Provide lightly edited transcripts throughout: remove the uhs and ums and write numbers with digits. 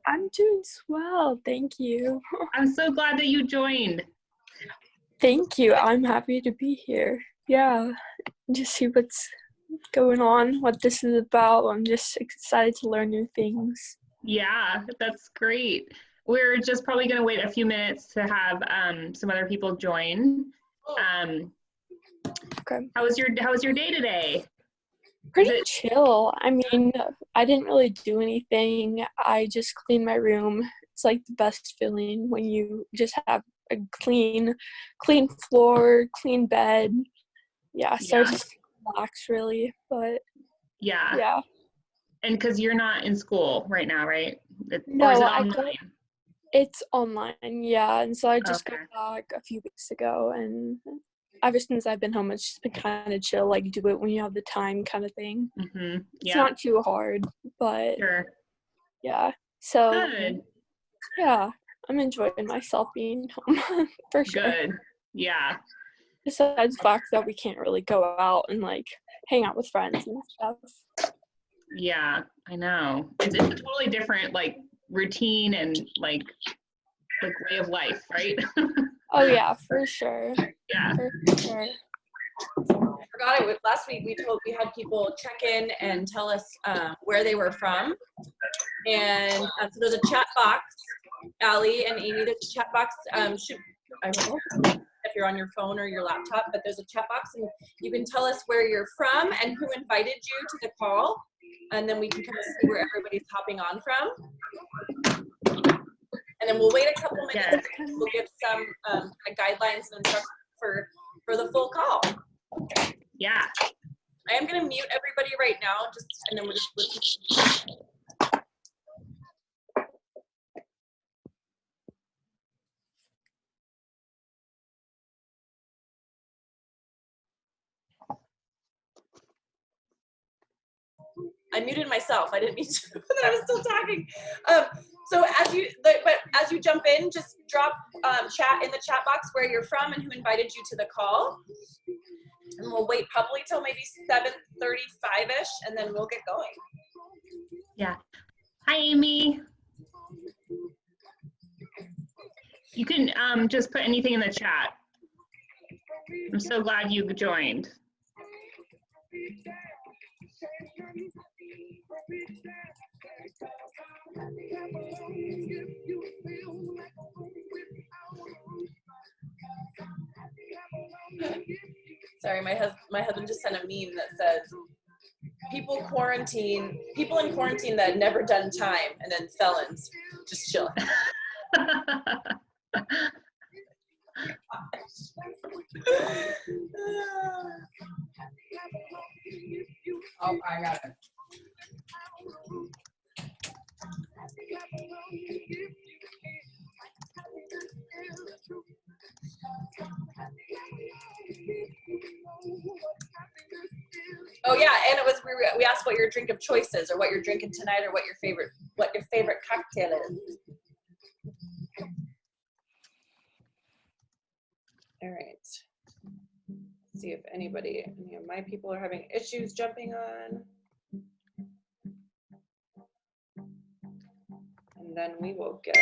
I'm doing swell. Thank you. I'm so glad that you joined. Thank you. I'm happy to be here. Yeah, just see what's going on, what this is about. I'm just excited to learn new things. Yeah, that's great. We're just probably going to wait a few minutes to have some other people join. Okay. How was your day today? Pretty chill. I mean, I didn't really do anything. I just cleaned my room. It's like the best feeling when you just have a clean floor, clean bed. Yeah, so I just relax really, but yeah. And because you're not in school right now, right? No, or is it online? It's online, yeah. And so I just got back a few weeks ago, and ever since I've been home, it's just been kind of chill, like do it when you have the time kind of thing. Mm-hmm. It's not too hard, but yeah. So good. Yeah, I'm enjoying myself being home for sure. Good. Yeah. Besides the fact that we can't really go out and like hang out with friends and stuff. Yeah, I know. It's a totally different like routine and like way of life, right? Oh yeah, for sure. Yeah. For sure. I forgot it. Last week we had people check in and tell us where they were from, and so there's a chat box. Allie and Amy, there's a chat box. I don't know if you're on your phone or your laptop, but there's a chat box, and you can tell us where you're from and who invited you to the call, and then we can kind of see where everybody's hopping on from. And then we'll wait a couple minutes. We'll give some guidelines and instructions for the full call. Yeah. I am going to mute everybody right now, and then we'll just listen. I muted myself. I didn't mean to, but I was still talking. So as you jump in, just drop chat in the chat box where you're from and who invited you to the call. And we'll wait probably till maybe 7:35-ish, and then we'll get going. Yeah. Hi, Amy. You can just put anything in the chat. I'm so glad you joined. Sorry, my husband just sent a meme that says, people in quarantine that had never done time, and then felons just chilling. Oh, I got it. Oh yeah, and it was we asked what your drink of choice is, or what you're drinking tonight, or what your favorite cocktail is. All right. Let's see if any of my people are having issues jumping on. And then we will get.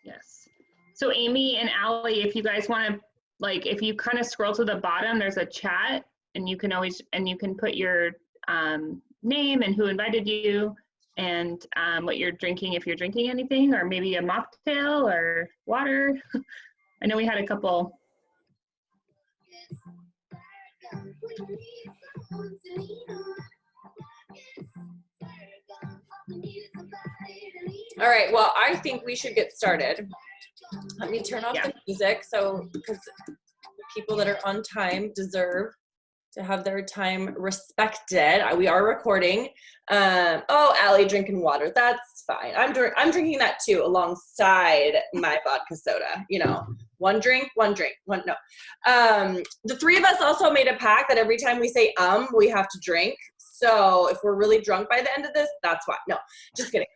Yes. So Amy and Allie, if you guys want to, like, if you kind of scroll to the bottom, there's a chat, and you can put your name and who invited you, and what you're drinking, if you're drinking anything, or maybe a mocktail or water. I know we had a couple. All right, well, I think we should get started. Let me turn off the music, because people that are on time deserve to have their time respected. We are recording. Oh, Allie drinking water. That's fine. I'm drinking that too, alongside my vodka soda. You know, one drink. No. The three of us also made a pact that every time we say we have to drink. So if we're really drunk by the end of this, that's why. No, just kidding.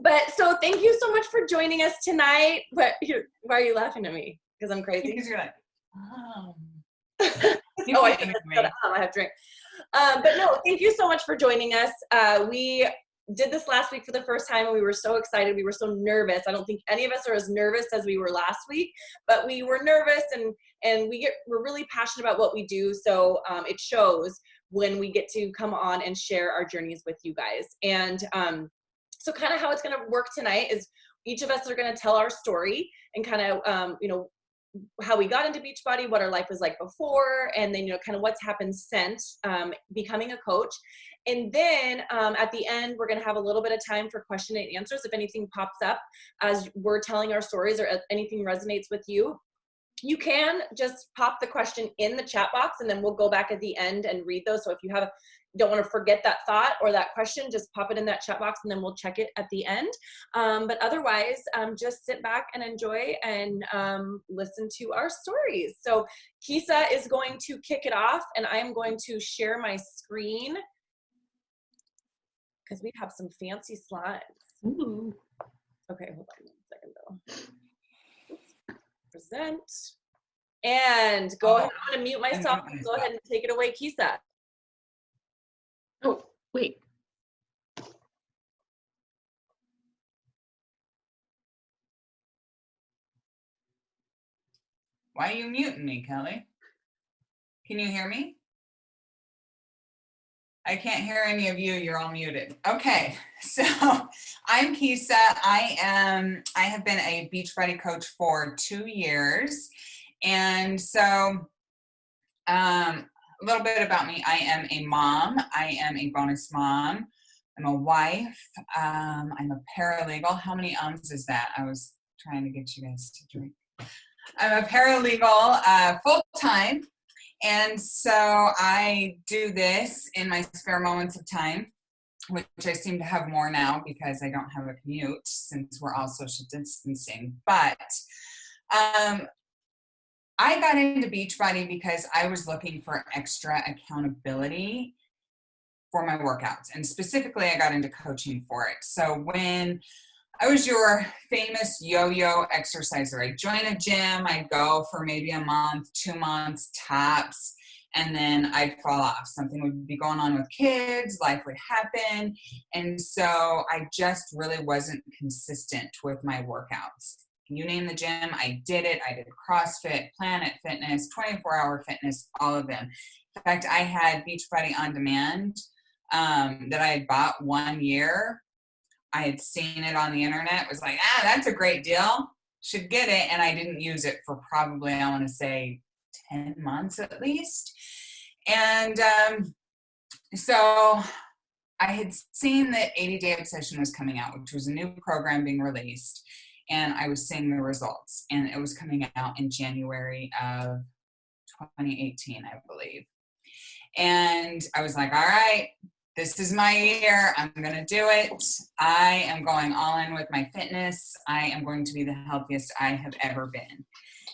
But so thank you so much for joining us tonight. But why are you laughing at me? Because I'm crazy? Because you're like, oh, I have drink. But no, thank you so much for joining us. We did this last week for the first time, and we were so excited. We were so nervous. I don't think any of us are as nervous as we were last week, but we were nervous, and we're really passionate about what we do. So it shows when we get to come on and share our journeys with you guys. And so kind of how it's going to work tonight is each of us are going to tell our story and kind of, how we got into Beachbody, what our life was like before, and then, kind of what's happened since becoming a coach. And then at the end, we're going to have a little bit of time for question and answers. If anything pops up as we're telling our stories or anything resonates with you, you can just pop the question in the chat box, and then we'll go back at the end and read those. So if you don't want to forget that thought or that question, just pop it in that chat box, and then we'll check it at the end. But otherwise, just sit back and enjoy and listen to our stories. So Kisa is going to kick it off, and I am going to share my screen because we have some fancy slides. Ooh. Okay, hold on 1 second though. Present. And go ahead. I'm going to mute myself. Go ahead and take it away, Kisa. Oh, wait. Why are you muting me, Kelly? Can you hear me? I can't hear any of you. You're all muted. Okay, so I'm Kisa. I have been a Beachbody coach for 2 years, and so a little bit about me. I am a mom. I am a bonus mom. I'm a wife. I'm a paralegal. How many ums is that? I was trying to get you guys to drink. I'm a paralegal full-time. And so I do this in my spare moments of time, which I seem to have more now because I don't have a commute since we're all social distancing. But I got into Beachbody because I was looking for extra accountability for my workouts. And specifically, I got into coaching for it. So when I was your famous yo-yo exerciser, I'd join a gym, I'd go for maybe a month, 2 months tops, and then I'd fall off. Something would be going on with kids, life would happen. And so I just really wasn't consistent with my workouts. You name the gym, I did it. I did CrossFit, Planet Fitness, 24-hour fitness, all of them. In fact, I had Beachbody On Demand that I had bought 1 year. I had seen it on the internet, was like, that's a great deal, should get it. And I didn't use it for probably, I want to say 10 months at least. And so I had seen that 80-Day Obsession was coming out, which was a new program being released. And I was seeing the results. And it was coming out in January of 2018, I believe. And I was like, all right, this is my year. I'm going to do it. I am going all in with my fitness. I am going to be the healthiest I have ever been.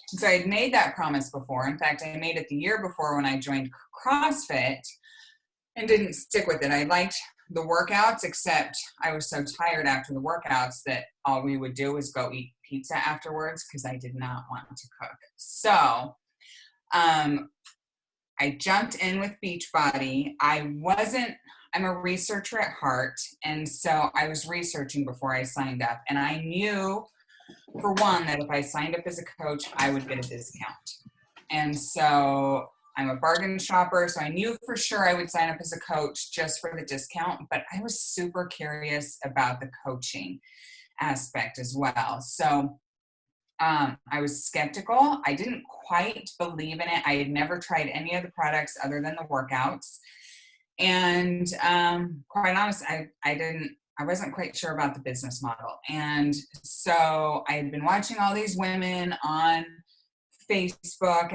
So I had made that promise before. In fact, I made it the year before when I joined CrossFit and didn't stick with it. I liked the workouts, except I was so tired after the workouts that all we would do was go eat pizza afterwards because I did not want to cook. So I jumped in with Beachbody. I'm a researcher at heart, and so I was researching before I signed up, and I knew, for one, that if I signed up as a coach, I would get a discount. And so I'm a bargain shopper, so I knew for sure I would sign up as a coach just for the discount, but I was super curious about the coaching aspect as well. So I was skeptical. I didn't quite believe in it. I had never tried any of the products other than the workouts. And quite honest, I wasn't quite sure about the business model. And so I had been watching all these women on Facebook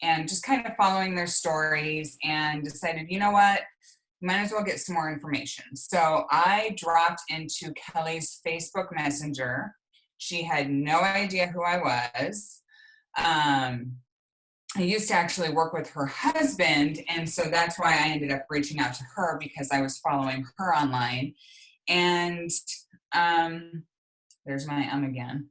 and just kind of following their stories and decided, you know what, might as well get some more information. So I dropped into Kelly's Facebook Messenger. She had no idea who I was. I used to actually work with her husband, and so that's why I ended up reaching out to her, because I was following her online. And there's my again.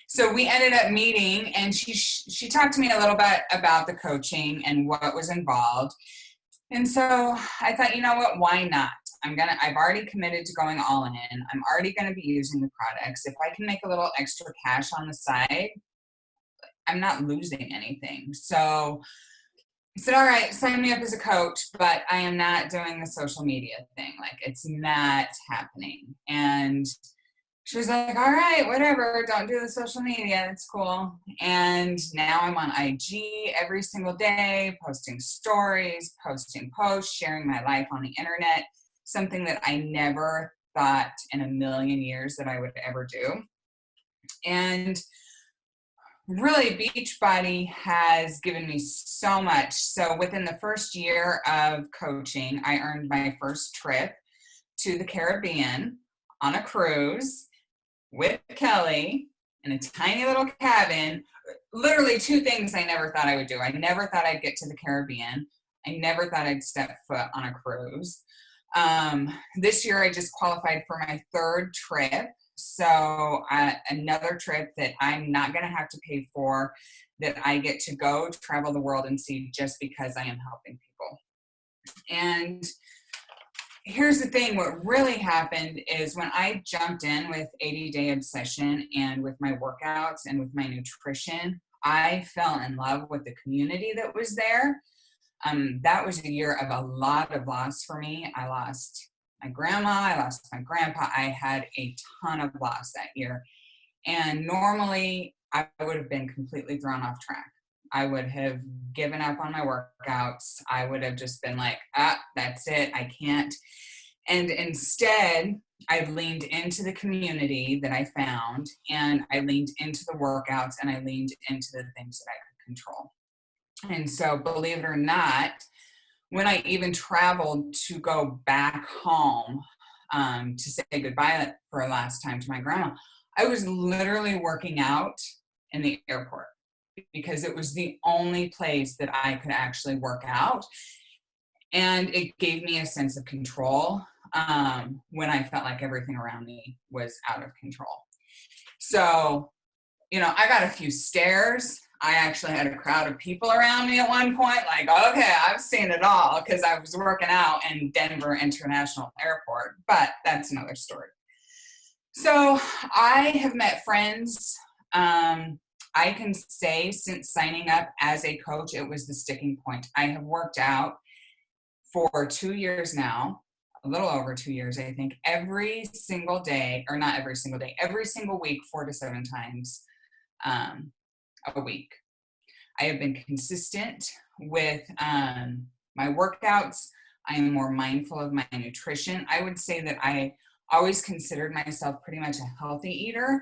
So we ended up meeting, and she talked to me a little bit about the coaching and what was involved. And so I thought, you know what, why not? I've already committed to going all in. I'm already going to be using the products. If I can make a little extra cash on the side, I'm not losing anything. So I said, all right, sign me up as a coach, but I am not doing the social media thing. Like, it's not happening. And she was like, all right, whatever, don't do the social media, it's cool. And now I'm on IG every single day, posting stories, posting posts, sharing my life on the internet, something that I never thought in a million years that I would ever do. And really, Beachbody has given me so much. So within the first year of coaching, I earned my first trip to the Caribbean on a cruise with Kelly in a tiny little cabin. Literally 2 things I never thought I would do. I never thought I'd get to the Caribbean. I never thought I'd step foot on a cruise. This year I just qualified for my 3rd trip. So another trip that I'm not going to have to pay for, that I get to go travel the world and see just because I am helping people. And here's the thing, what really happened is when I jumped in with 80-Day Obsession and with my workouts and with my nutrition, I fell in love with the community that was there. That was a year of a lot of loss for me. I lost my grandma, I lost my grandpa. I had a ton of loss that year. And normally I would have been completely thrown off track. I would have given up on my workouts. I would have just been like, that's it, I can't. And instead, I leaned into the community that I found, and I leaned into the workouts, and I leaned into the things that I could control. And so, believe it or not, when I even traveled to go back home to say goodbye for a last time to my grandma, I was literally working out in the airport because it was the only place that I could actually work out. And it gave me a sense of control when I felt like everything around me was out of control. So, I got a few stares. I actually had a crowd of people around me at one point, like, okay, I've seen it all, because I was working out in Denver International Airport, but that's another story. So I have met friends. I can say since signing up as a coach, it was the sticking point. I have worked out for 2 years now, a little over 2 years, I think, every single day, or not every single day, every single week, 4 to 7 times a week. I have been consistent with my workouts. I am more mindful of my nutrition. I would say that I always considered myself pretty much a healthy eater,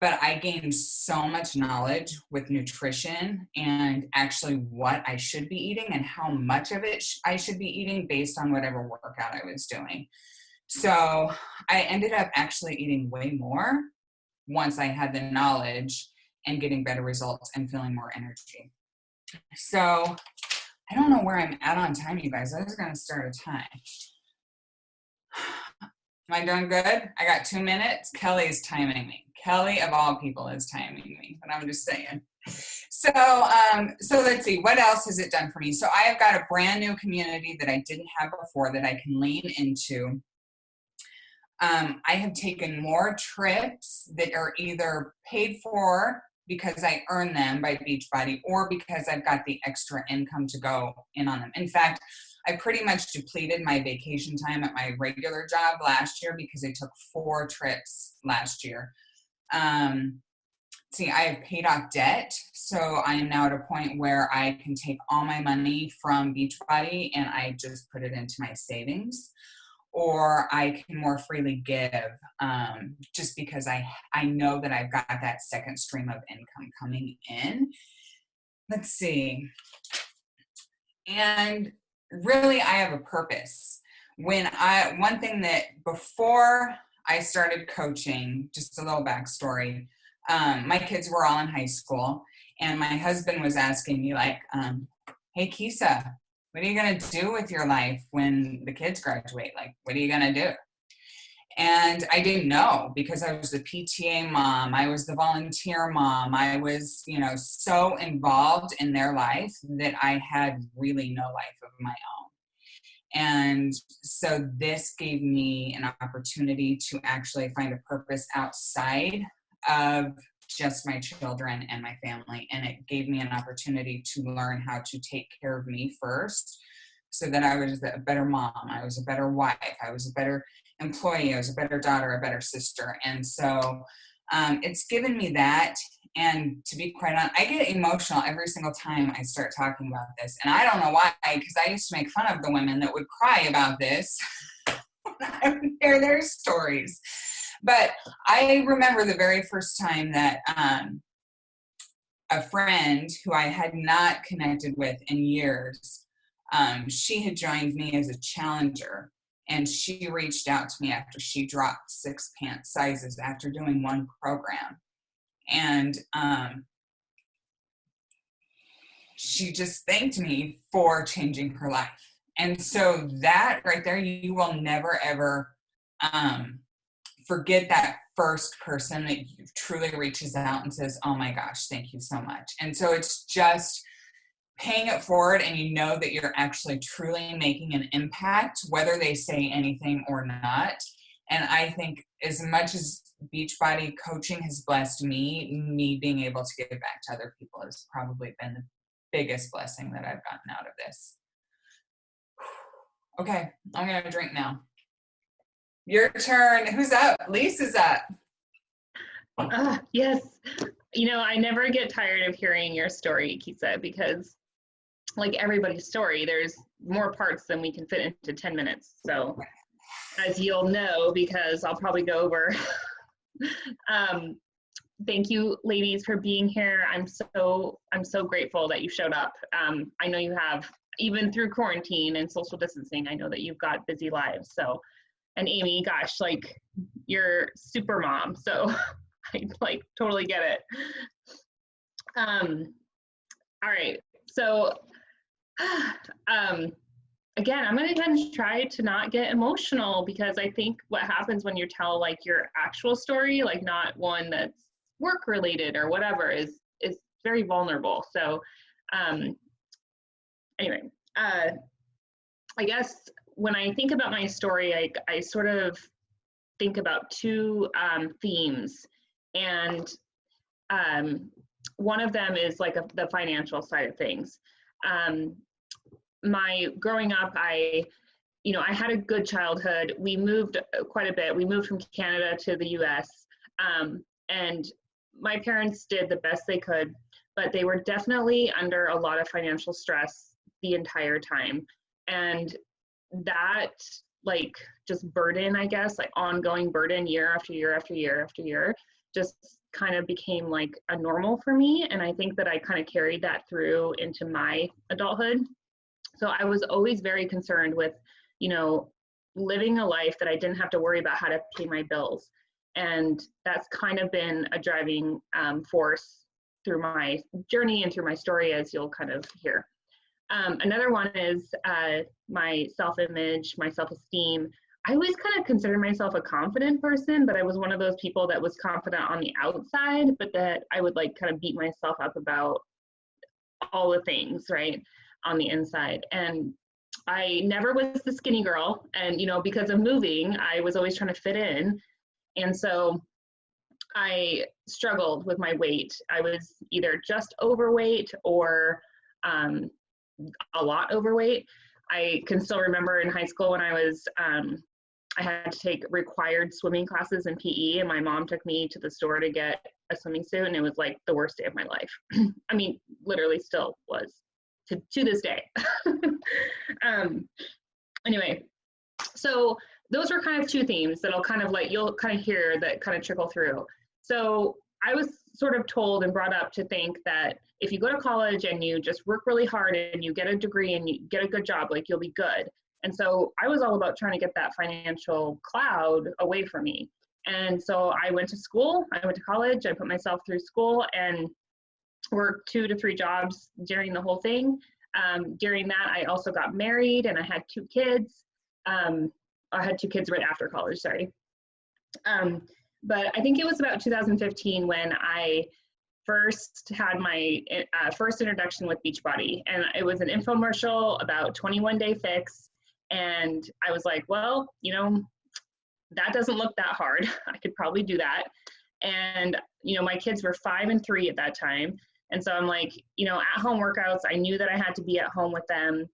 but I gained so much knowledge with nutrition and actually what I should be eating and how much of it I should be eating based on whatever workout I was doing. So I ended up actually eating way more once I had the knowledge and getting better results and feeling more energy. So I don't know where I'm at on time, you guys. I was going to start a time. Am I doing good? I got 2 minutes. Kelly's timing me. Kelly, of all people, is timing me, but I'm just saying. So let's see. What else has it done for me? So I have got a brand new community that I didn't have before that I can lean into. I have taken more trips that are either paid for because I earn them by Beachbody or because I've got the extra income to go in on them. In fact, I pretty much depleted my vacation time at my regular job last year because I took 4 trips last year. I have paid off debt, so I am now at a point where I can take all my money from Beachbody and I just put it into my savings, or I can more freely give just because I know that I've got that second stream of income coming in. Let's see. And really, I have a purpose. One thing that before I started coaching, just a little backstory, my kids were all in high school, and my husband was asking me like, hey, Kisa, what are you going to do with your life when the kids graduate? Like, what are you going to do? And I didn't know because I was the PTA mom. I was the volunteer mom. I was, so involved in their life that I had really no life of my own. And so this gave me an opportunity to actually find a purpose outside of just my children and my family. And it gave me an opportunity to learn how to take care of me first, so that I was a better mom, I was a better wife, I was a better employee, I was a better daughter, a better sister. And so it's given me that. And to be quite honest, I get emotional every single time I start talking about this. And I don't know why, because I used to make fun of the women that would cry about this when I would hear their stories. But I remember the very first time that a friend who I had not connected with in years, she had joined me as a challenger, and she reached out to me after she dropped 6 pant sizes after doing one program. And she just thanked me for changing her life. And so that right there, you will never, ever forget that first person that truly reaches out and says, oh my gosh, thank you so much. And so it's just paying it forward, and you know that you're actually truly making an impact, whether they say anything or not. And I think as much as Beachbody coaching has blessed me being able to give back to other people has probably been the biggest blessing that I've gotten out of this. Okay, I'm gonna drink now. Your turn. Who's up? Lisa's up. Yes. You know, I never get tired of hearing your story, Kisa, because like everybody's story, there's more parts than we can fit into 10 minutes. So as you'll know, because I'll probably go over, thank you ladies for being here. I'm so grateful that you showed up. I know you have, even through quarantine and social distancing, I know that you've got busy lives. So, and Amy, gosh, like you're super mom. So I like totally get it. All right. So, again, I'm going to try to not get emotional, because I think what happens when you tell like your actual story, like not one that's work related or whatever, is very vulnerable. So, anyway, I guess when I think about my story, I sort of think about two themes, and one of them is like the financial side of things. My growing up, I had a good childhood. We moved quite a bit. We moved from Canada to the US, and my parents did the best they could, but they were definitely under a lot of financial stress the entire time. And that like just burden, I guess, like ongoing burden year after year after year after year, just kind of became like a normal for me. And I think that I kind of carried that through into my adulthood. So I was always very concerned with, living a life that I didn't have to worry about how to pay my bills. And that's kind of been a driving force through my journey and through my story, as you'll kind of hear. Another one is my self-image, my self-esteem. I always kind of considered myself a confident person, but I was one of those people that was confident on the outside, but that I would like kind of beat myself up about all the things, right, on the inside. And I never was the skinny girl. And, because of moving, I was always trying to fit in. And so I struggled with my weight. I was either just overweight or a lot overweight. I can still remember in high school when I was, I had to take required swimming classes in PE, and my mom took me to the store to get a swimming suit, and it was like the worst day of my life. I mean, literally still was to this day. Anyway, so those were kind of two themes that'll kind of like, you'll kind of hear that kind of trickle through. So I was sort of told and brought up to think that if you go to college and you just work really hard and you get a degree and you get a good job, like you'll be good. And so I was all about trying to get that financial cloud away from me. And so I went to school, I went to college, I put myself through school and worked 2 to 3 jobs during the whole thing. During that, I also got married and I had 2 kids. I had 2 kids right after college, sorry. But I think it was about 2015 when I first had my first introduction with Beachbody. And it was an infomercial about 21 Day Fix. And I was like, well, you know, that doesn't look that hard. I could probably do that. And, you know, my kids were 5 and 3 at that time. And so I'm like, you know, at home workouts, I knew that I had to be at home with them,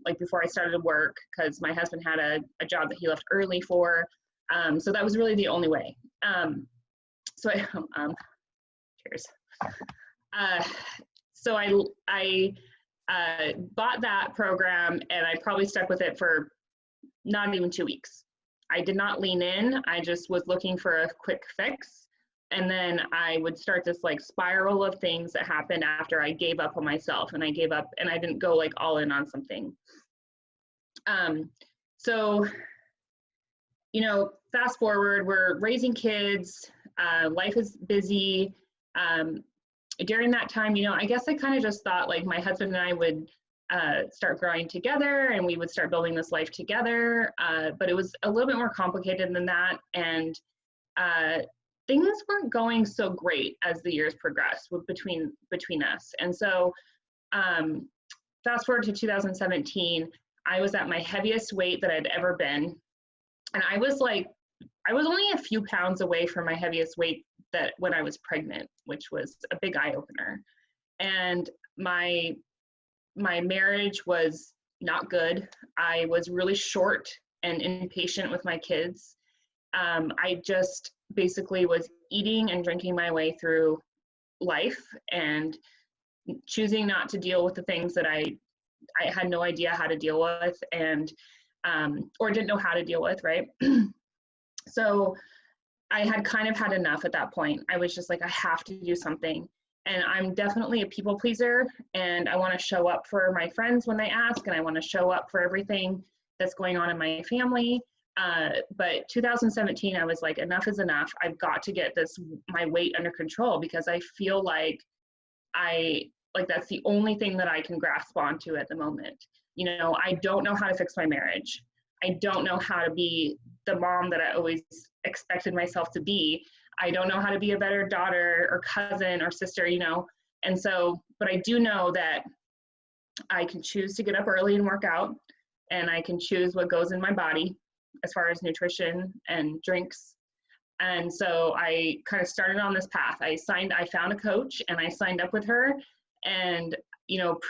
like before I started work, because my husband had a job that he left early for. So that was really the only way. So cheers. So I bought that program, and I probably stuck with it for not even 2 weeks. I did not lean in. I just was looking for a quick fix. And then I would start this like spiral of things that happened after I gave up on myself, and I gave up and I didn't go like all in on something. So, you know, fast forward, we're raising kids, life is busy. During that time, you know, I guess I kind of just thought like my husband and I would start growing together, and we would start building this life together. But it was a little bit more complicated than that. And things weren't going so great as the years progressed between us. And so fast forward to 2017, I was at my heaviest weight that I'd ever been. And I was only a few pounds away from my heaviest weight that when I was pregnant, which was a big eye opener. And my marriage was not good. I was really short and impatient with my kids. I just basically was eating and drinking my way through life and choosing not to deal with the things that I had no idea how to deal with, and or didn't know how to deal with, right? So I had kind of had enough at that point. I was just like, I have to do something. And I'm definitely a people pleaser, and I want to show up for my friends when they ask, and I want to show up for everything that's going on in my family. But 2017, I was like, enough is enough. I've got to get my weight under control, because I feel like that's the only thing that I can grasp onto at the moment. You know, I don't know how to fix my marriage. I don't know how to be the mom that I always expected myself to be. I don't know how to be a better daughter or cousin or sister, you know. And so, but I do know that I can choose to get up early and work out, and I can choose what goes in my body as far as nutrition and drinks. And so I kind of started on this path. I found a coach, and I signed up with her. And, you know,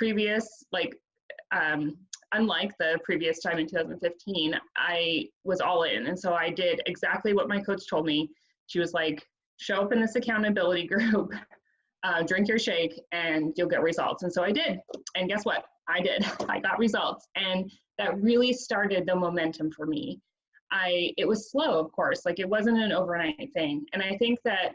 unlike the previous time in 2015, I was all in. And so I did exactly what my coach told me. She was like, show up in this accountability group, drink your shake, and you'll get results. And so I did. And guess what? I did. I got results. And that really started the momentum for me. It was slow, of course, like it wasn't an overnight thing. And I think that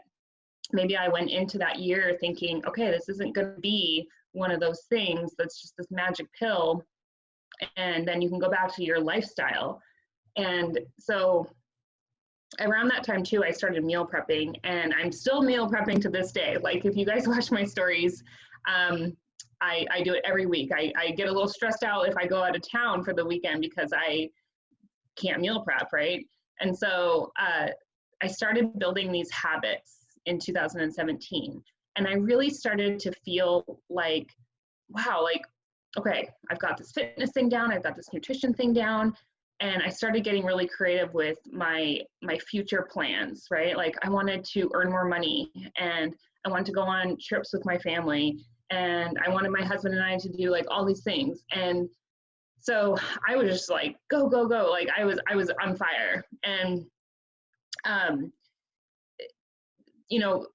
maybe I went into that year thinking, okay, this isn't going to be one of those things that's just this magic pill, and then you can go back to your lifestyle. And so around that time too, I started meal prepping, and I'm still meal prepping to this day. Like if you guys watch my stories, I do it every week. I get a little stressed out if I go out of town for the weekend because I can't meal prep, right? And so I started building these habits in 2017, and I really started to feel like, wow, like, okay, I've got this fitness thing down, I've got this nutrition thing down, and I started getting really creative with my future plans, right? Like I wanted to earn more money, and I wanted to go on trips with my family, and I wanted my husband and I to do like all these things. And so I was just like, go, go, go. Like I was on fire. And, you know,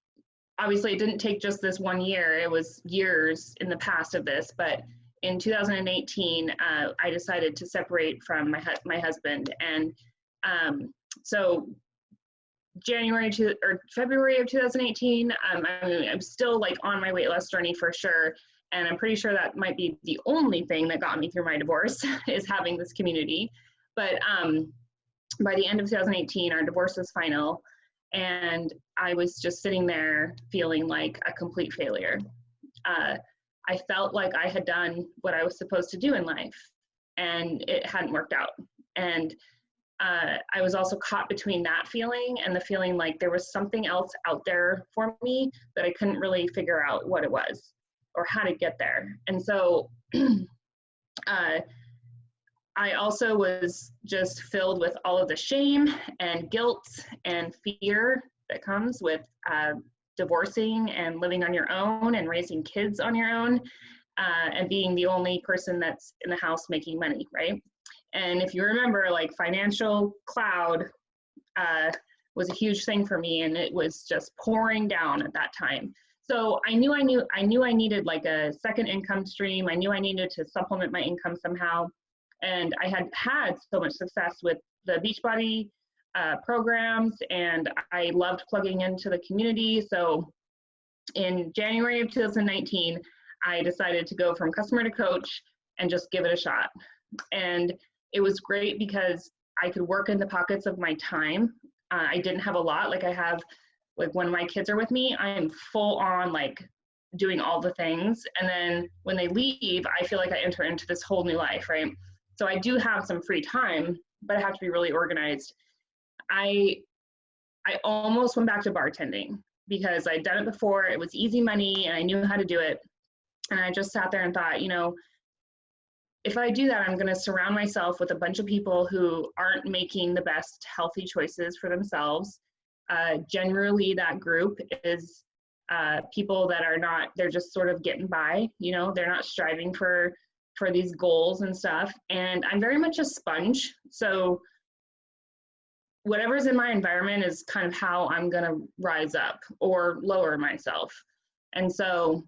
obviously it didn't take just this 1 year. It was years in the past of this. But in 2018, I decided to separate from my husband. And so February of 2018, I'm still like on my weight loss journey for sure. And I'm pretty sure that might be the only thing that got me through my divorce is having this community. But by the end of 2018, our divorce was final. And I was just sitting there feeling like a complete failure. I felt like I had done what I was supposed to do in life, and it hadn't worked out. And I was also caught between that feeling and the feeling like there was something else out there for me, but I couldn't really figure out what it was or how to get there. And so I I also was just filled with all of the shame and guilt and fear that comes with divorcing and living on your own and raising kids on your own, and being the only person that's in the house making money, right? And if you remember, like, financial cloud was a huge thing for me, and it was just pouring down at that time. So I knew I needed like a second income stream. I knew I needed to supplement my income somehow. And I had had so much success with the Beachbody programs, and I loved plugging into the community. So in January of 2019, I decided to go from customer to coach and just give it a shot. And it was great because I could work in the pockets of my time. I didn't have a lot. Like, I have, like, when my kids are with me, I am full on like doing all the things. And then when they leave, I feel like I enter into this whole new life, right? So I do have some free time, but I have to be really organized. I almost went back to bartending because I'd done it before. It was easy money and I knew how to do it. And I just sat there and thought, you know, if I do that, I'm going to surround myself with a bunch of people who aren't making the best healthy choices for themselves. Generally, that group is people that are not, they're just sort of getting by, you know, they're not striving for these goals and stuff. And I'm very much a sponge. So whatever's in my environment is kind of how I'm going to rise up or lower myself. And so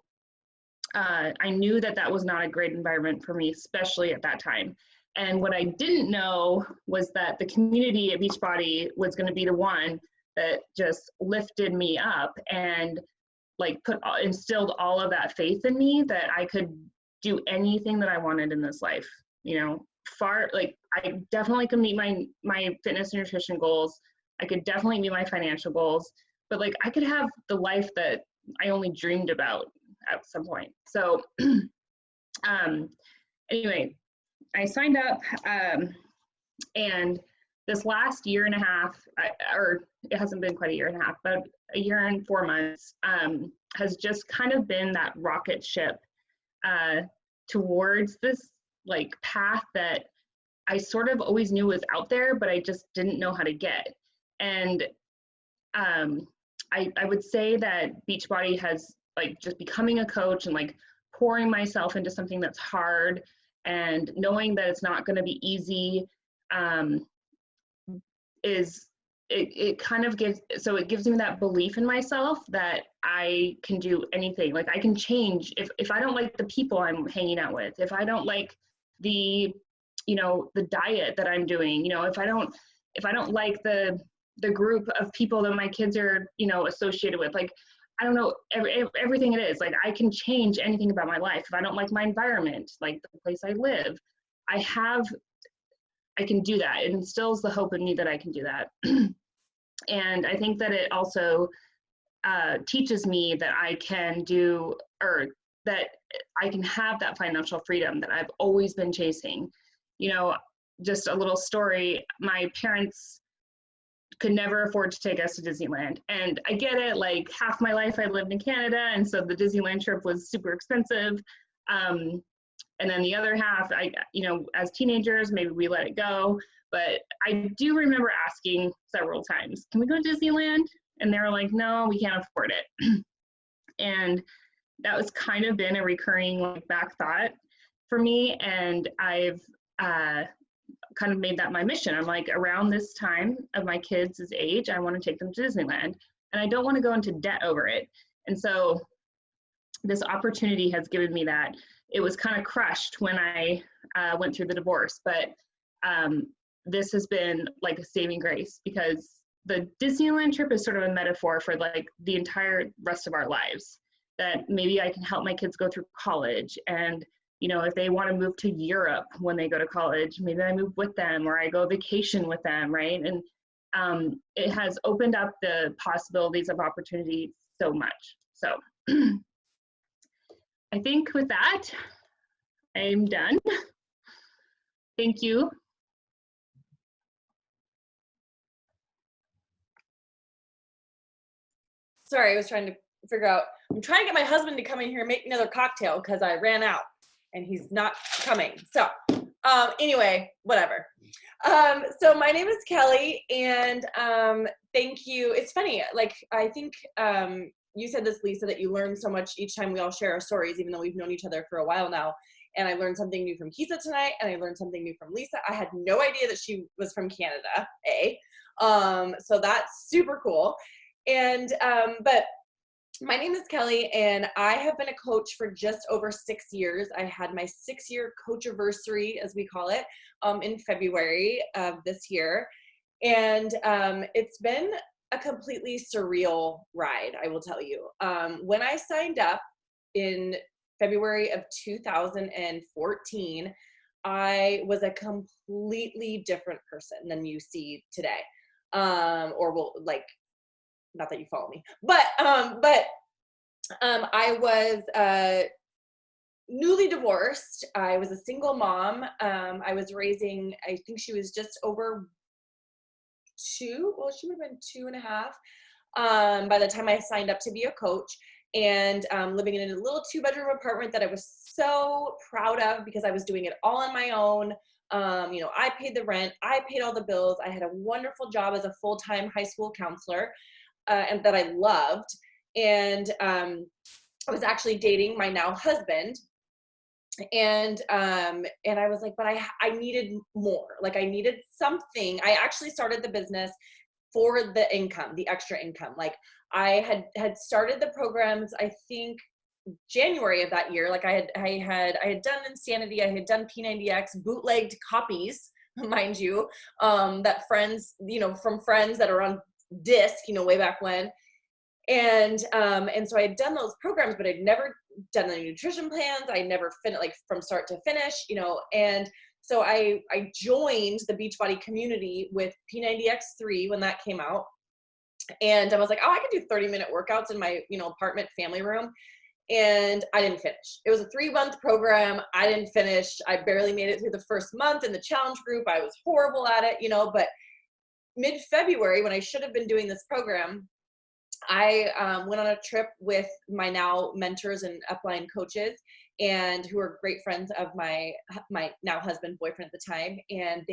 I knew that that was not a great environment for me, especially at that time. And what I didn't know was that the community at Beachbody was going to be the one that just lifted me up and like instilled all of that faith in me that I could do anything that I wanted in this life. You know, I definitely could meet my fitness and nutrition goals. I could definitely meet my financial goals, but like I could have the life that I only dreamed about at some point. So anyway, I signed up, and this last year and a half, or it hasn't been quite a year and a half, but a year and 4 months, has just kind of been that rocket ship towards this like path that I sort of always knew was out there, but I just didn't know how to get. And I would say that Beachbody has like just becoming a coach and like pouring myself into something that's hard and knowing that it's not going to be easy it kind of gives me that belief in myself that I can do anything. Like I can change if I don't like the people I'm hanging out with, if I don't like the, you know, the diet that I'm doing, you know, if I don't like the group of people that my kids are, you know, associated with, like, I don't know, everything it is, like I can change anything about my life. If I don't like my environment, like the place I live, I can do that. It instills the hope in me that I can do that. And I think that it also teaches me that I can do, or that I can have that financial freedom that I've always been chasing. You know, just a little story, my parents could never afford to take us to Disneyland. And I get it, like half my life I lived in Canada, and so the Disneyland trip was super expensive. And then the other half, you know, as teenagers, maybe we let it go. But I do remember asking several times, can we go to Disneyland? And they were like, no, we can't afford it. And that was kind of been a recurring like back thought for me. And I've kind of made that my mission. I'm like, around this time of my kids' age, I want to take them to Disneyland. And I don't want to go into debt over it. And so this opportunity has given me that. It was kind of crushed when I went through the divorce, but this has been like a saving grace, because the Disneyland trip is sort of a metaphor for like the entire rest of our lives, that maybe I can help my kids go through college. And, you know, if they want to move to Europe when they go to college, maybe I move with them or I go vacation with them, right? And it has opened up the possibilities of opportunity so much. So I think with that, I'm done. Thank you. Sorry, I was trying to figure out, I'm trying to get my husband to come in here and make another cocktail because I ran out and he's not coming. So Anyway, whatever. So my name is Kelly, and thank you. It's funny, like, I think you said this, Lisa, that you learn so much each time we all share our stories, even though we've known each other for a while now. And I learned something new from Kisa tonight, and I learned something new from Lisa. I had no idea that she was from Canada, so that's super cool. And but my name is Kelly, and I have been a coach for just over 6 years. I had my 6-year coach anniversary, as we call it, in February of this year. And it's been a completely surreal ride, I will tell you. When I signed up in February of 2014, I was a completely different person than you see today. Or will, like, not that you follow me, but I was newly divorced. I was a single mom. I was raising, I think she was just over 2. Well, she would have been 2.5 by the time I signed up to be a coach, and living in a little 2-bedroom apartment that I was so proud of because I was doing it all on my own. I paid the rent, I paid all the bills. I had a wonderful job as a full-time high school counselor, and that I loved. And I was actually dating my now husband, and I was like, but I needed more. Like, I needed something. I actually started the business for the income, the extra income. Like, I had started the programs, I think January of that year. Like, I had done Insanity, I had done P90X, bootlegged copies, mind you, that friends, from friends that are on disc, way back when. And so I had done those programs, but I'd never done the nutrition plans. I never finished, like, from start to finish, and so I joined the Beachbody community with P90X3 when that came out. And I was like, oh, I can do 30-minute workouts in my, apartment family room. And I didn't finish. It was a 3-month program. I didn't finish. I barely made it through the first month in the challenge group. I was horrible at it, but mid-February, when I should have been doing this program, I went on a trip with my now mentors and upline coaches, and who are great friends of my now husband, boyfriend at the time. And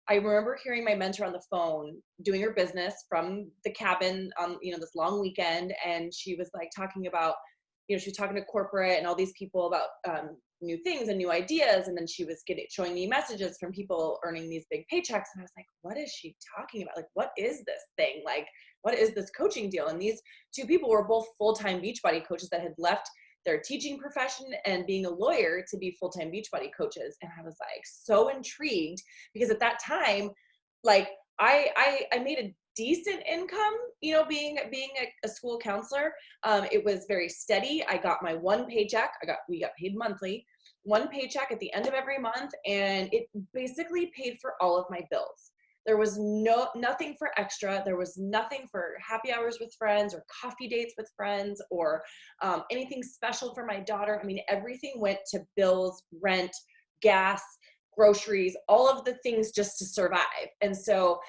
I remember hearing my mentor on the phone doing her business from the cabin on, this long weekend. And she was like talking about, she was talking to corporate and all these people about new things and new ideas. And then she was showing me messages from people earning these big paychecks. And I was like, what is she talking about? Like, what is this thing? Like, what is this coaching deal? And these 2 people were both full-time Beachbody coaches that had left their teaching profession and being a lawyer to be full-time Beachbody coaches. And I was like so intrigued, because at that time, like, I made a decent income, being a school counselor. It was very steady. I got my 1 paycheck. We got paid monthly, 1 paycheck at the end of every month, and it basically paid for all of my bills. There was nothing for extra. There was nothing for happy hours with friends or coffee dates with friends or anything special for my daughter. I mean, everything went to bills, rent, gas, groceries, all of the things just to survive. And so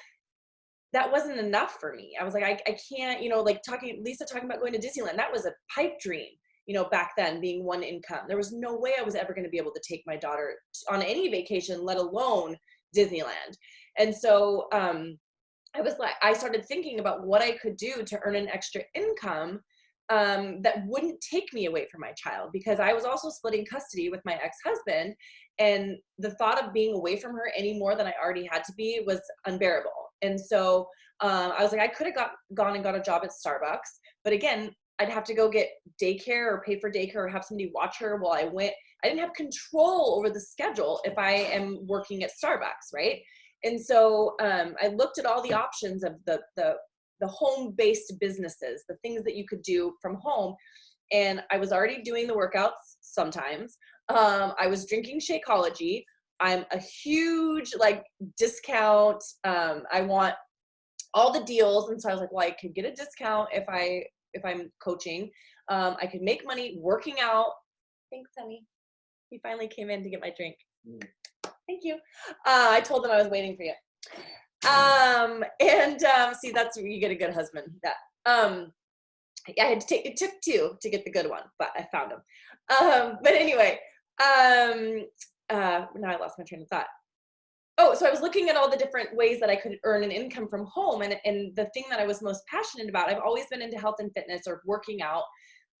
that wasn't enough for me. I was like, I can't, Lisa talking about going to Disneyland, that was a pipe dream, back then, being 1 income. There was no way I was ever going to be able to take my daughter on any vacation, let alone Disneyland. And so I started thinking about what I could do to earn an extra income that wouldn't take me away from my child, because I was also splitting custody with my ex-husband, and the thought of being away from her any more than I already had to be was unbearable. And so I was like, I could have gone and got a job at Starbucks, but again, I'd have to go get daycare or pay for daycare or have somebody watch her while I went. I didn't have control over the schedule if I am working at Starbucks, right? And so I looked at all the options of the home-based businesses, the things that you could do from home. And I was already doing the workouts sometimes. I was drinking Shakeology. I'm a huge discount. I want all the deals. And so I was like, well, I could get a discount if I'm coaching. I could make money working out. Thanks, honey. He finally came in to get my drink. Thank you. I told him I was waiting for you. See, that's where you get a good husband. It took 2 to get the good one, but I found him. But anyway, now I lost my train of thought. Oh, so I was looking at all the different ways that I could earn an income from home. And the thing that I was most passionate about, I've always been into health and fitness or working out.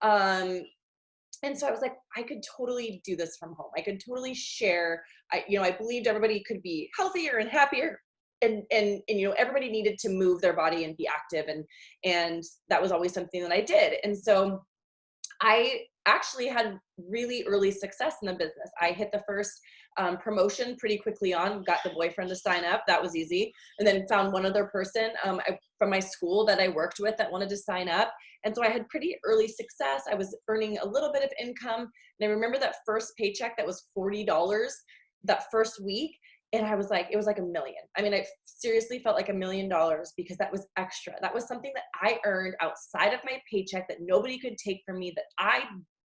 And so I was like, I could totally do this from home. I could totally share. I believed everybody could be healthier and happier. And everybody needed to move their body and be active. And that was always something that I did. And so I actually had really early success in the business. I hit the first promotion pretty quickly on, got the boyfriend to sign up. That was easy. And then found one other person from my school that I worked with that wanted to sign up. And so I had pretty early success. I was earning a little bit of income. And I remember that first paycheck that was $40 that first week. And I was like, it was like $1 million. I mean, I seriously felt like $1 million because that was extra. That was something that I earned outside of my paycheck that nobody could take from me, that I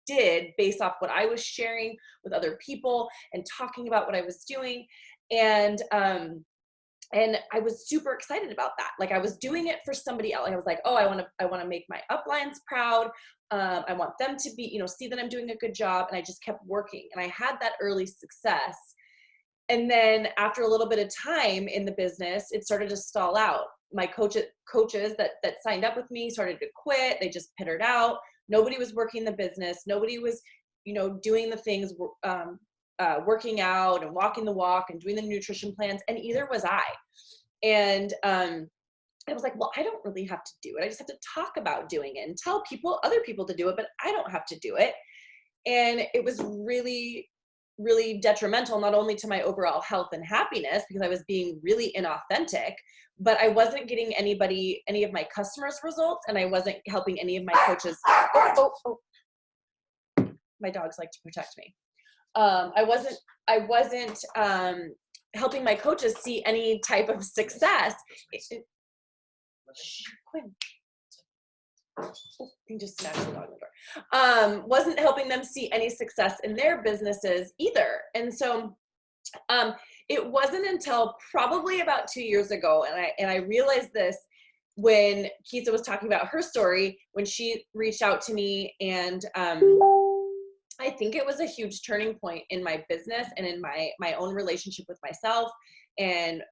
did based off what I was sharing with other people and talking about what I was doing. And I was super excited about that. Like I was doing it for somebody else. I was like, oh, I want to make my uplines proud. I want them to be, see that I'm doing a good job. And I just kept working. And I had that early success. And then after a little bit of time in the business, it started to stall out. My coaches that signed up with me started to quit. They just petered out. Nobody was working the business. Nobody was, doing the things, working out and walking the walk and doing the nutrition plans. And either was I. And I was like, well, I don't really have to do it. I just have to talk about doing it and tell other people to do it, but I don't have to do it. And it was really, really detrimental, not only to my overall health and happiness, because I was being really inauthentic, but I wasn't getting any of my customers results, and I wasn't helping any of my coaches. My dogs like to protect me. I wasn't helping my coaches see any type of success. Quinn. He just snatched the dog in the door. Wasn't helping them see any success in their businesses either. And so it wasn't until probably about 2 years ago, and I realized this when Kisa was talking about her story, when she reached out to me, and I think it was a huge turning point in my business and in my own relationship with myself, and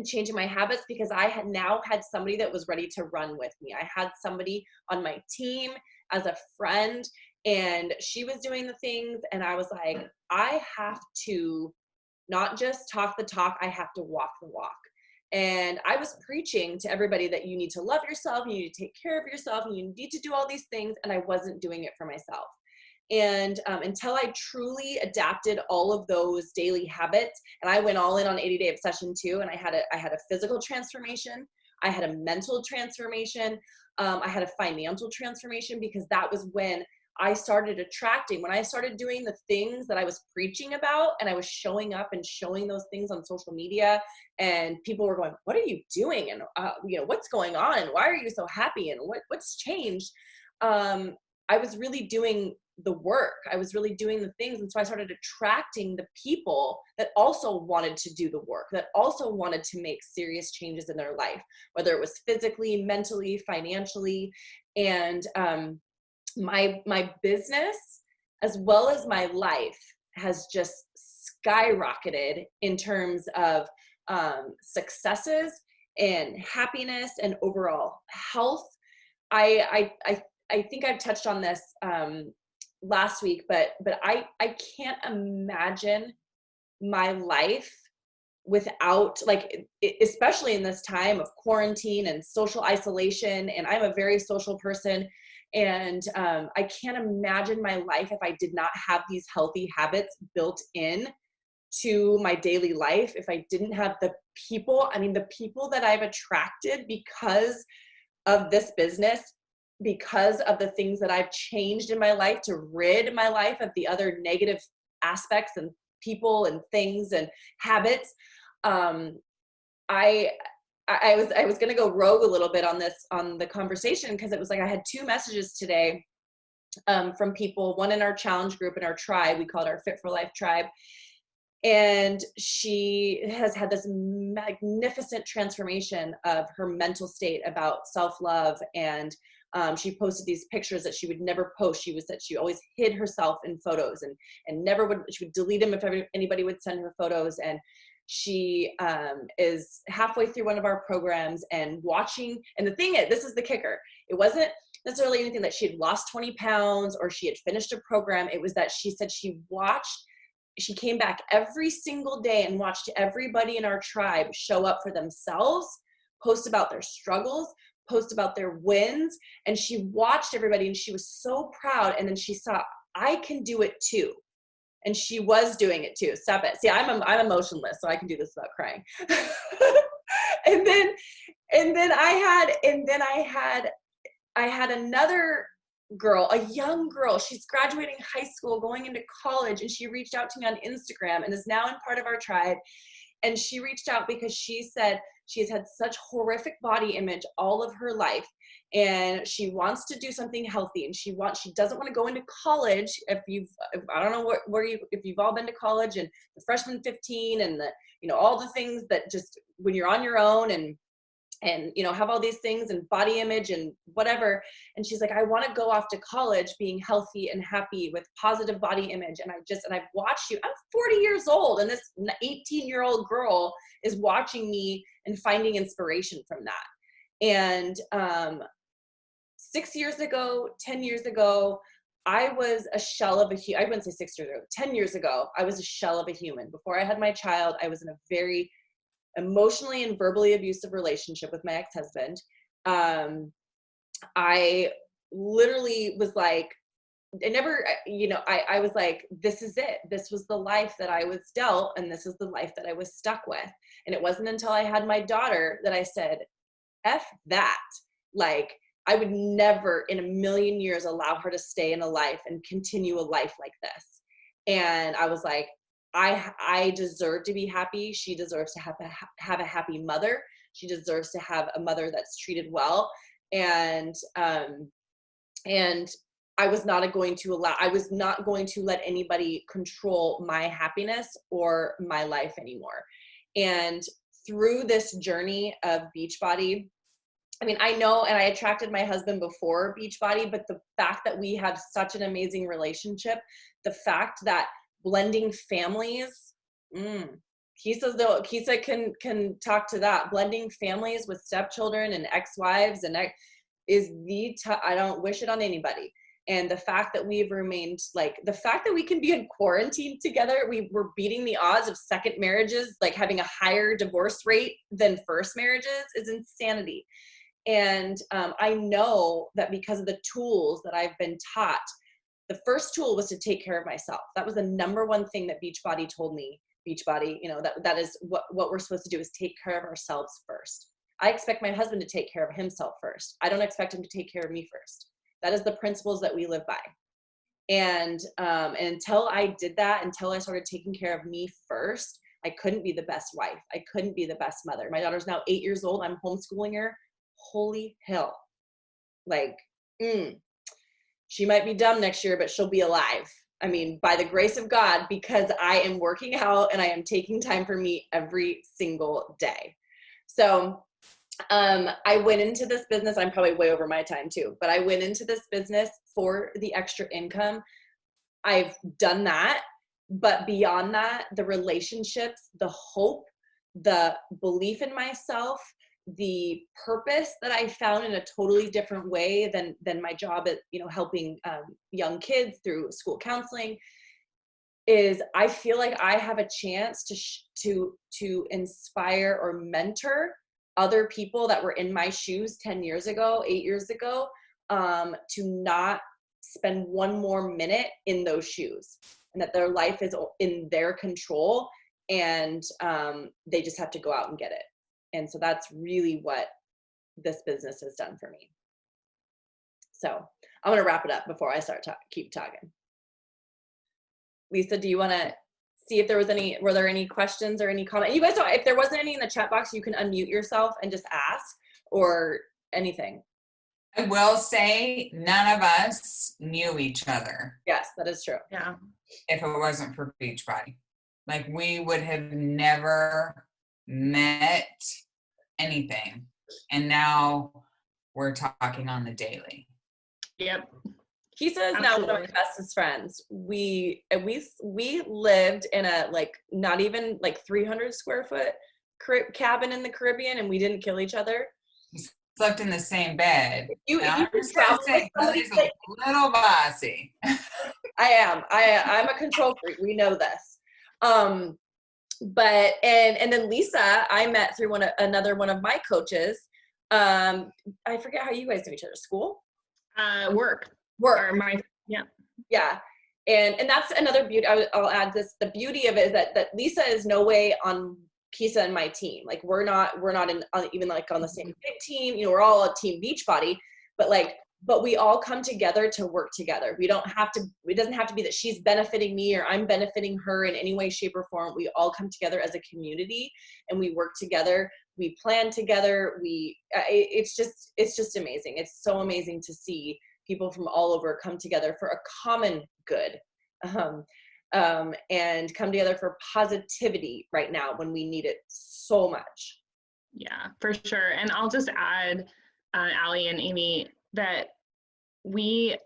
changing my habits, because I had now had somebody that was ready to run with me. I had somebody on my team as a friend, and she was doing the things, and I was like, I have to not just talk the talk, I have to walk the walk. And I was preaching to everybody that you need to love yourself, you need to take care of yourself, and you need to do all these things, and I wasn't doing it for myself. And until I truly adapted all of those daily habits, and I went all in on 80-Day Obsession too, and I had a physical transformation, I had a mental transformation, I had a financial transformation, because that was when I started attracting, when I started doing the things that I was preaching about, and I was showing up and showing those things on social media, and people were going, what are you doing? And what's going on? And why are you so happy? And what's changed? I was really doing the work. I was really doing the things. And so I started attracting the people that also wanted to do the work, that also wanted to make serious changes in their life, whether it was physically, mentally, financially. And my business, as well as my life, has just skyrocketed in terms of successes and happiness and overall health. I think I've touched on this last week, but I can't imagine my life without, especially in this time of quarantine and social isolation. And I'm a very social person. And I can't imagine my life if I did not have these healthy habits built in to my daily life, if I didn't have the people that I've attracted because of this business, because of the things that I've changed in my life to rid my life of the other negative aspects and people and things and habits. I was going to go rogue a little bit on the conversation, because it was like I had 2 messages today from people, one in our challenge group in our tribe. We call it our Fit for Life tribe. And she has had this magnificent transformation of her mental state about self-love. And she posted these pictures that she would never post. She always hid herself in photos and never would, she would delete them if anybody would send her photos. And she is halfway through one of our programs and watching, and the thing is, this is the kicker. It wasn't necessarily anything that she had lost 20 pounds or she had finished a program. It was that she said she came back every single day and watched everybody in our tribe show up for themselves, post about their struggles, post about their wins. And she watched everybody and she was so proud. And then she saw, I can do it too. And she was doing it too. Stop it. See, I'm emotionless, so I can do this without crying. and then I had another girl, a young girl. She's graduating high school, going into college, and she reached out to me on Instagram and is now in part of our tribe. And she reached out because she said she has had such horrific body image all of her life, and she wants to do something healthy, and she doesn't want to go into college. If you've all been to college, and the freshman 15 and all the things that just when you're on your own and have all these things and body image and whatever. And she's like, I want to go off to college being healthy and happy with positive body image. And I've watched you. I'm 40 years old, and this 18-year-old girl is watching me and finding inspiration from that. And 6 years ago, 10 years ago, I was a shell of I wouldn't say 6 years ago, 10 years ago, I was a shell of a human. Before I had my child, I was in a very emotionally and verbally abusive relationship with my ex-husband. I literally was like, I was like, this is it. This was the life that I was dealt, and this is the life that I was stuck with. And it wasn't until I had my daughter that I said, F that. Like, I would never in a million years allow her to stay in a life and continue a life like this. And I was like, I deserve to be happy. She deserves to have a happy mother. She deserves to have a mother that's treated well. And I was not going to let anybody control my happiness or my life anymore. And through this journey of Beachbody, I mean, I know, and I attracted my husband before Beachbody, but the fact that we have such an amazing relationship, the fact that blending families, Kisa can talk to that. Blending families with stepchildren and ex-wives is I don't wish it on anybody. And the fact that we've remained, the fact that we can be in quarantine together, we're beating the odds of second marriages, having a higher divorce rate than first marriages, is insanity. And I know that because of the tools that I've been taught, the first tool was to take care of myself. That was the number one thing that Beachbody told me. Beachbody, that is what we're supposed to do, is take care of ourselves first. I expect my husband to take care of himself first. I don't expect him to take care of me first. That is the principles that we live by. And until I did that, until I started taking care of me first, I couldn't be the best wife. I couldn't be the best mother. My daughter's now 8 years old. I'm homeschooling her. Holy hell. She might be dumb next year, but she'll be alive. I mean, by the grace of God, because I am working out and I am taking time for me every single day. So I went into this business, I'm probably way over my time too, but I went into this business for the extra income. I've done that, but beyond that, the relationships, the hope, the belief in myself, the purpose that I found in a totally different way than my job at, helping young kids through school counseling, is I feel like I have a chance to inspire or mentor other people that were in my shoes 10 years ago, 8 years ago, to not spend one more minute in those shoes, and that their life is in their control, and they just have to go out and get it. And so that's really what this business has done for me. So I'm going to wrap it up before I start keep talking. Lisa, do you want to see if were there any questions or any comments? You guys don't, if there wasn't any in the chat box, you can unmute yourself and just ask, or anything. I will say none of us knew each other. Yes, that is true. Yeah. If it wasn't for Beachbody. Like we would have never met anything. And now we're talking on the daily. Yep. Kisa is now one of my Absolutely. bestest friends. We lived in a like not even like 300 square foot cabin in the Caribbean, and we didn't kill each other. Slept in the same bed. You I'm can just gonna travel with say, somebody Lily's a little bossy. I am. I'm a control freak. We know this. But and then Lisa, I met through another one of my coaches. I forget how you guys knew each other. School? Work. Work. Or yeah. Yeah. And that's another beauty. I'll add this. The beauty of it is that Lisa is no way on Kisa and my team. Like we're not even like on the same big team. You know, we're all a team Beachbody, but we all come together to work together. We don't have to, it doesn't have to be that she's benefiting me or I'm benefiting her in any way, shape, or form. We all come together as a community and we work together. We plan together. It's just amazing. It's so amazing to see people from all over come together for a common good. And come together for positivity right now when we need it so much. Yeah, for sure. And I'll just add, Allie and Amy, that we,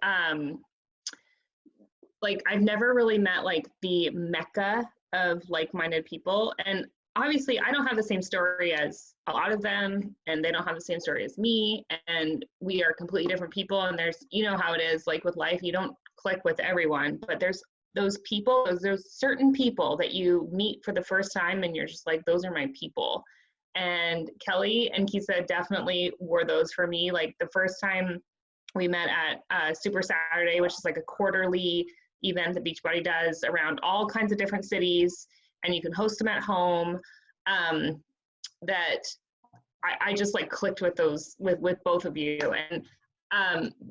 like, I've never really met like the mecca of like-minded people. And obviously I don't have the same story as a lot of them, and they don't have the same story as me. And we are completely different people. And there's, you know how it is, like with life, you don't click with everyone, but there's those people, there's certain people that you meet for the first time and you're just like, those are my people. And Kelly and Kisa definitely were those for me. Like the first time we met at Super Saturday, which is like a quarterly event that Beachbody does around all kinds of different cities, and you can host them at home. That I just like clicked with those, with both of you. And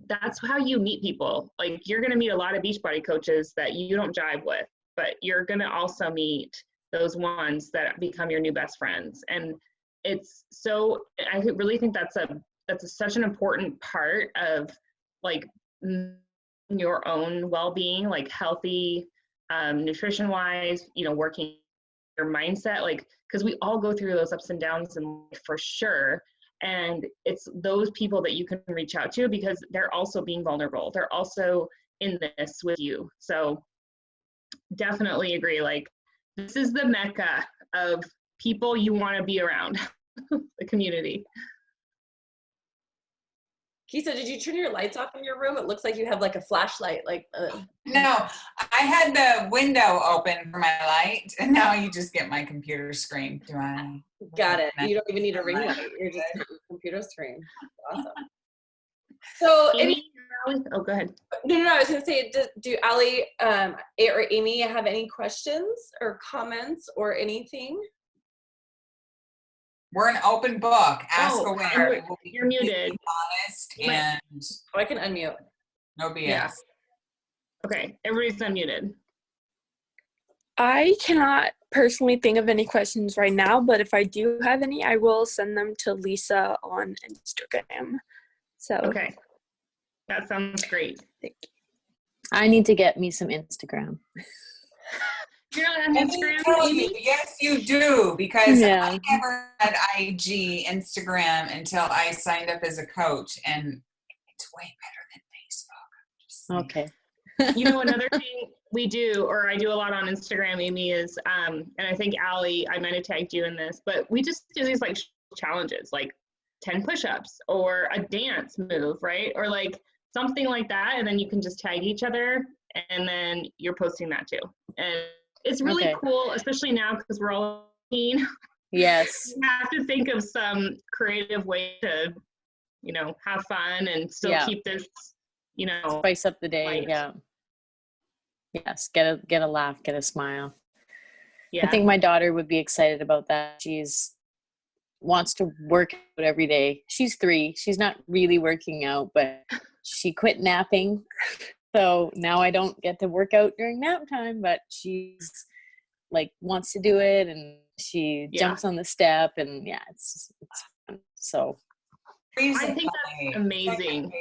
that's how you meet people. Like you're going to meet a lot of Beachbody coaches that you don't jive with, but you're going to also meet those ones that become your new best friends. And it's so, I really think that's such an important part of like your own well-being, like healthy, nutrition wise, you know, working your mindset, like, because we all go through those ups and downs in life for sure. And it's those people that you can reach out to because they're also being vulnerable. They're also in this with you. So definitely agree. Like this is the mecca of people you want to be around, the community. Kisa, did you turn your lights off in your room? It looks like you have like a flashlight. No, I had the window open for my light, and now you just get my computer screen. Do I? Got it. You don't even need a ring light. You're just on the computer screen. Awesome. So, Amy, oh, go ahead. No, I was going to say, do Allie or Amy have any questions or comments or anything? We're an open book. Ask away. You're muted. Honest and I can unmute. no BS. Yeah. Okay, everybody's unmuted. I cannot personally think of any questions right now, but if I do have any, I will send them to Lisa on Instagram. So okay, that sounds great. Thank you. I need to get me some Instagram. You're not on Let me Instagram, tell Amy? you, yes, you do, because Yeah. I never had IG, Instagram until I signed up as a coach, and it's way better than Facebook. Okay. You know, another thing we do, or I do a lot on Instagram, Amy, is, and I think Allie, I might have tagged you in this, but we just do these like challenges, like 10 push-ups or a dance move, right? Or like something like that. And then you can just tag each other and then you're posting that too. And it's really Okay. cool, especially now because we're all teen. Yes. You have to think of some creative way to, you know, have fun and still Yeah. keep this, you know, Spice up the day. light. Yeah. Yes. Get a laugh, get a smile. Yeah. I think my daughter would be excited about that. She's wants to work out every day. She's 3. She's not really working out, but she quit napping. So now I don't get to work out during nap time, but she's like wants to do it, and she jumps on the step, and yeah, it's fun. So I think that's amazing.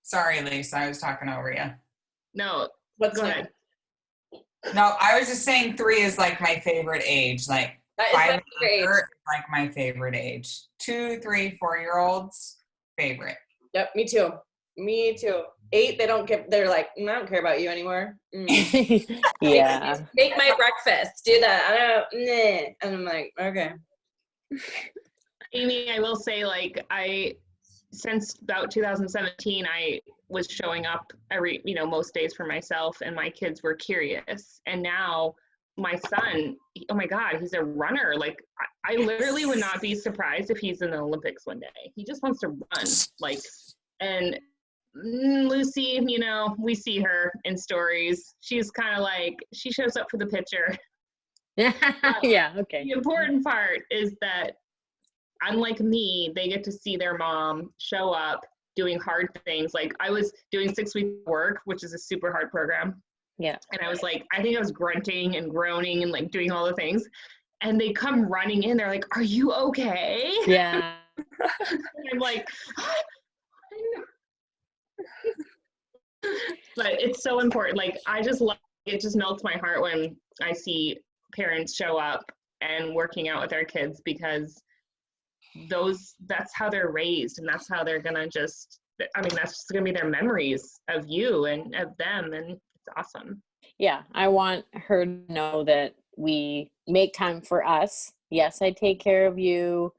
Sorry, Lisa, I was talking over you. No, What's go new? ahead. No, I was just saying 3 is like my favorite age. Like That is 5 my and favorite age. under is like my favorite age. 2, 3, 4-year-olds, favorite. Yep, me too. Me too. 8, they're like, I don't care about you anymore. Yeah. Make my breakfast. Do that. I don't, nah. And I'm like, okay. Amy, I will say, like, since about 2017, I was showing up every, most days for myself, and my kids were curious. And now my son, oh my God, he's a runner. Like, I literally would not be surprised if he's in the Olympics one day. He just wants to run. Like, and Lucy, we see her in stories. She's kind of like, she shows up for the picture. Yeah, okay. The important part is that, unlike me, they get to see their mom show up doing hard things. Like, I was doing 6 weeks work, which is a super hard program. Yeah. And I was like, I think I was grunting and groaning and like doing all the things. And they come running in. They're like, "Are you okay?" Yeah. And I'm like, but it's so important. Like, I just love it. Just melts my heart when I see parents show up and working out with their kids, because that's how they're raised, and that's how they're gonna that's just gonna be their memories of you and of them, and it's awesome. Yeah, I want her to know that we make time for us. Yes, I take care of you,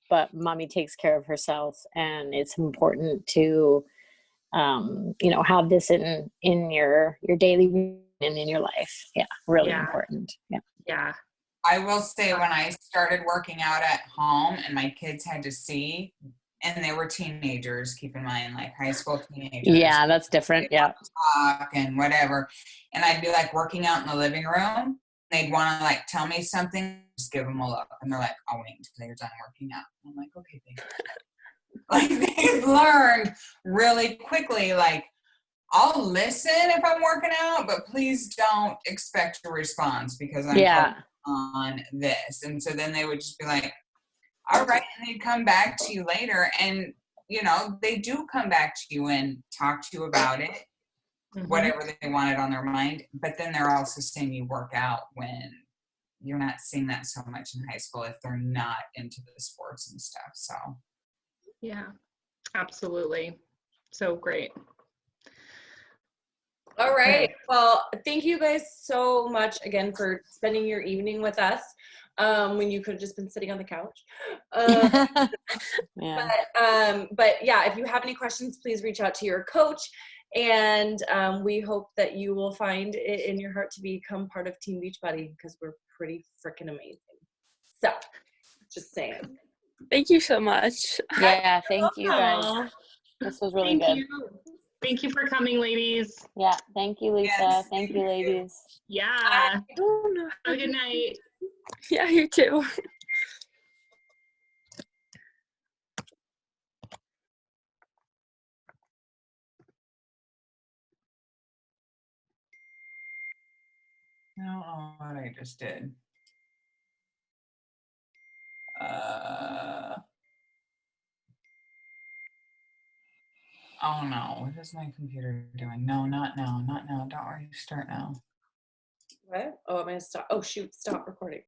but mommy takes care of herself, and it's important to have this in your daily routine and in your life. Yeah, really important. Yeah. I will say, when I started working out at home and my kids had to see, and they were teenagers, keep in mind, like high school teenagers. Yeah, that's different. Yeah. Talk and whatever. And I'd be like working out in the living room. They'd want to like tell me something, just give them a look. And they're like, "I'll wait until you're done working out." I'm like, "Okay, thank you." Like, they've learned really quickly, like, I'll listen if I'm working out, but please don't expect a response because I'm focused on this. And so then they would just be like, "All right," and they'd come back to you later. And, they do come back to you and talk to you about it, whatever they wanted on their mind. But then they're also seeing you work out when you're not seeing that so much in high school if they're not into the sports and stuff. So, yeah, absolutely. So great. All right. Well, thank you guys so much again for spending your evening with us, when you could have just been sitting on the couch. Yeah. But yeah, if you have any questions, please reach out to your coach. And we hope that you will find it in your heart to become part of Team Beachbody, because we're pretty freaking amazing. So, just saying. Thank you so much. Yeah, thank you guys. Aw. This was really Thank good. you. Thank you for coming, ladies. Yeah, thank you, Lisa. Yes, Thank you, ladies. Yeah. Oh, no. Have a good night. Yeah, you too. I don't know what I just did. Oh no, what is my computer doing? No, not now, not now. Don't worry, start now. What? Oh, I'm gonna stop. Oh shoot, stop recording.